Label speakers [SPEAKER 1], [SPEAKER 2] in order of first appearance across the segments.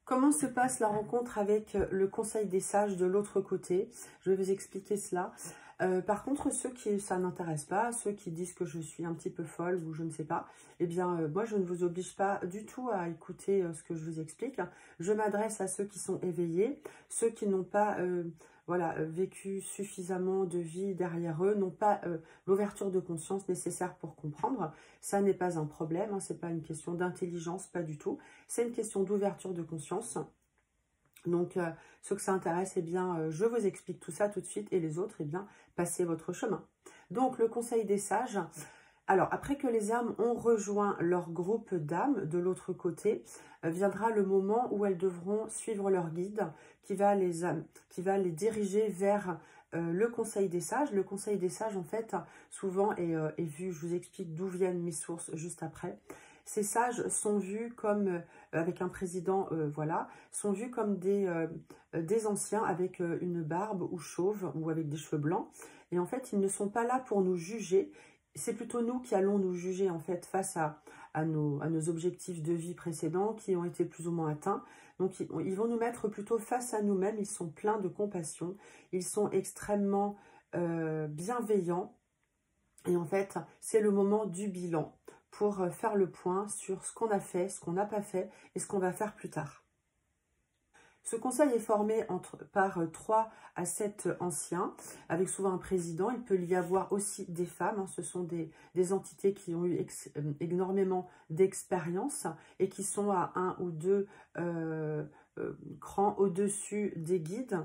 [SPEAKER 1] Comment se passe la rencontre avec le conseil des sages de l'autre côté? Je vais vous expliquer cela. Par contre, ceux qui ça n'intéresse pas, ceux qui disent que je suis un petit peu folle ou je ne sais pas, eh bien, moi, je ne vous oblige pas du tout à écouter ce que je vous explique. Je m'adresse à ceux qui sont éveillés, ceux qui n'ont pas voilà, vécu suffisamment de vie derrière eux, n'ont pas l'ouverture de conscience nécessaire pour comprendre. Ça n'est pas un problème, hein, ce n'est pas une question d'intelligence, pas du tout. C'est une question d'ouverture de conscience. Donc, ceux que ça intéresse, eh bien, je vous explique tout ça tout de suite. Et les autres, eh bien, passez votre chemin. Donc, le conseil des sages. Alors, après que les âmes ont rejoint leur groupe d'âmes de l'autre côté, viendra le moment où elles devront suivre leur guide qui va les diriger vers le conseil des sages. Le conseil des sages, en fait, souvent est vu, je vous explique d'où viennent mes sources juste après. Ces sages sont vus comme, avec un président, voilà, sont vus comme des anciens avec une barbe ou chauve ou avec des cheveux blancs. Et en fait, ils ne sont pas là pour nous juger. C'est plutôt nous qui allons nous juger en fait face à nos objectifs de vie précédents qui ont été plus ou moins atteints. Donc, ils vont nous mettre plutôt face à nous-mêmes. Ils sont pleins de compassion. Ils sont extrêmement bienveillants. Et en fait, c'est le moment du bilan pour faire le point sur ce qu'on a fait, ce qu'on n'a pas fait et ce qu'on va faire plus tard. Ce conseil est formé par 3 à 7 anciens, avec souvent un président. Il peut y avoir aussi des femmes. Hein, ce sont des entités qui ont eu énormément d'expérience et qui sont à 1 ou 2 crans au-dessus des guides.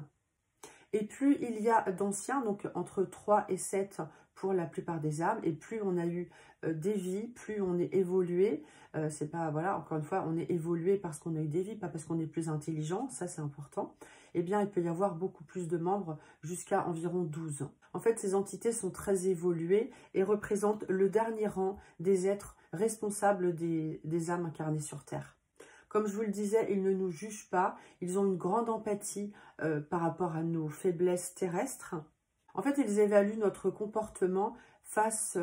[SPEAKER 1] Et plus il y a d'anciens, donc entre 3 et 7 pour la plupart des âmes, et plus on a eu des vies, plus on est évolué. C'est pas, voilà, encore une fois, on est évolué parce qu'on a eu des vies, pas parce qu'on est plus intelligent, ça c'est important. Eh bien, il peut y avoir beaucoup plus de membres, jusqu'à environ 12. En fait, ces entités sont très évoluées et représentent le dernier rang des êtres responsables des âmes incarnées sur Terre. Comme je vous le disais, ils ne nous jugent pas, ils ont une grande empathie par rapport à nos faiblesses terrestres. En fait, ils évaluent notre comportement face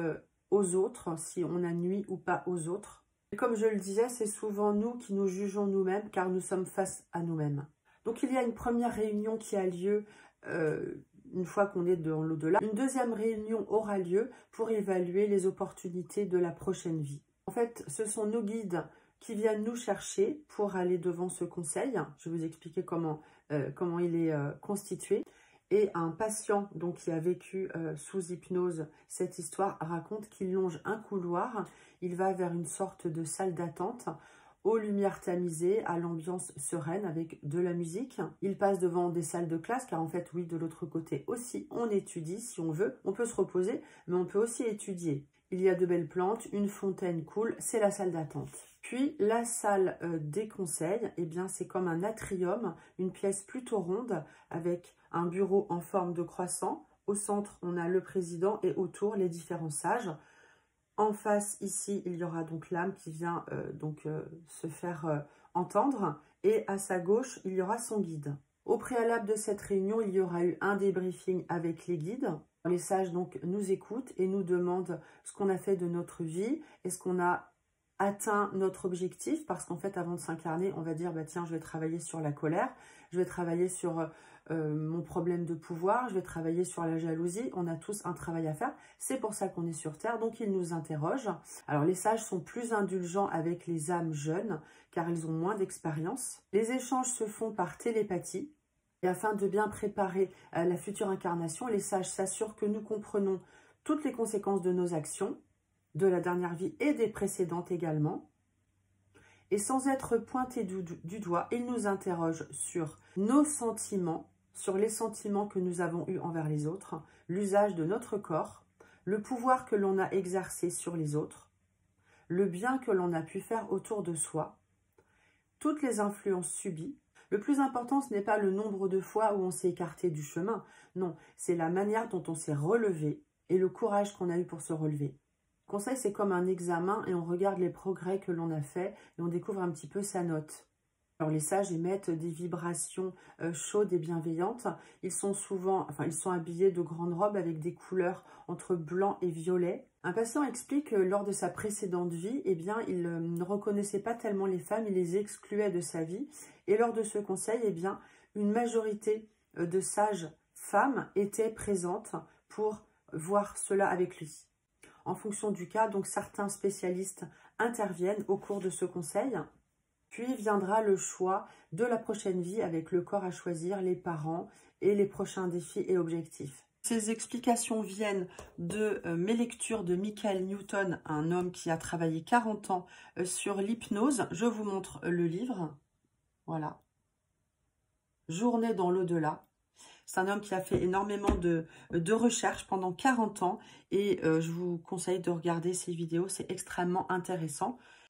[SPEAKER 1] aux autres, si on a nui ou pas aux autres. Et comme je le disais, c'est souvent nous qui nous jugeons nous-mêmes, car nous sommes face à nous-mêmes. Donc, il y a une première réunion qui a lieu une fois qu'on est dans l'au-delà. Une deuxième réunion aura lieu pour évaluer les opportunités de la prochaine vie. En fait, ce sont nos guides qui viennent nous chercher pour aller devant ce conseil. Je vais vous expliquer comment il est constitué. Et un patient donc, qui a vécu sous hypnose cette histoire raconte qu'il longe un couloir. Il va vers une sorte de salle d'attente aux lumières tamisées, à l'ambiance sereine avec de la musique. Il passe devant des salles de classe, car en fait, oui, de l'autre côté aussi, on étudie si on veut. On peut se reposer, mais on peut aussi étudier. Il y a de belles plantes, une fontaine coule, c'est la salle d'attente. Puis, la salle des conseils, eh bien, c'est comme un atrium, une pièce plutôt ronde avec un bureau en forme de croissant. Au centre, on a le président et autour, les différents sages. En face, ici, il y aura donc l'âme qui vient se faire entendre. Et à sa gauche, il y aura son guide. Au préalable de cette réunion, il y aura eu un débriefing avec les guides. Les sages donc nous écoutent et nous demandent ce qu'on a fait de notre vie. Est-ce qu'on a atteint notre objectif, parce qu'en fait, avant de s'incarner, on va dire, bah, tiens, je vais travailler sur la colère, je vais travailler sur mon problème de pouvoir, je vais travailler sur la jalousie. On a tous un travail à faire. C'est pour ça qu'on est sur Terre, donc ils nous interrogent. Alors, les sages sont plus indulgents avec les âmes jeunes, car ils ont moins d'expérience. Les échanges se font par télépathie. Et afin de bien préparer la future incarnation, les sages s'assurent que nous comprenons toutes les conséquences de nos actions, de la dernière vie et des précédentes également. Et sans être pointés du doigt, ils nous interrogent sur nos sentiments, sur les sentiments que nous avons eus envers les autres, l'usage de notre corps, le pouvoir que l'on a exercé sur les autres, le bien que l'on a pu faire autour de soi, toutes les influences subies. Le plus important, ce n'est pas le nombre de fois où on s'est écarté du chemin. Non, c'est la manière dont on s'est relevé et le courage qu'on a eu pour se relever. Le conseil, c'est comme un examen et on regarde les progrès que l'on a fait et on découvre un petit peu sa note. Alors les sages émettent des vibrations chaudes et bienveillantes. Ils sont habillés de grandes robes avec des couleurs entre blanc et violet. Un patient explique que lors de sa précédente vie, eh bien, il ne reconnaissait pas tellement les femmes, il les excluait de sa vie. Et lors de ce conseil, eh bien, une majorité de sages femmes étaient présentes pour voir cela avec lui. En fonction du cas, donc certains spécialistes interviennent au cours de ce conseil. Puis viendra le choix de la prochaine vie avec le corps à choisir, les parents et les prochains défis et objectifs. Ces explications viennent de mes lectures de Michael Newton, un homme qui a travaillé 40 ans sur l'hypnose. Je vous montre le livre. Voilà. Journée dans l'au-delà. C'est un homme qui a fait énormément de recherches pendant 40 ans et je vous conseille de regarder ces vidéos. C'est extrêmement intéressant.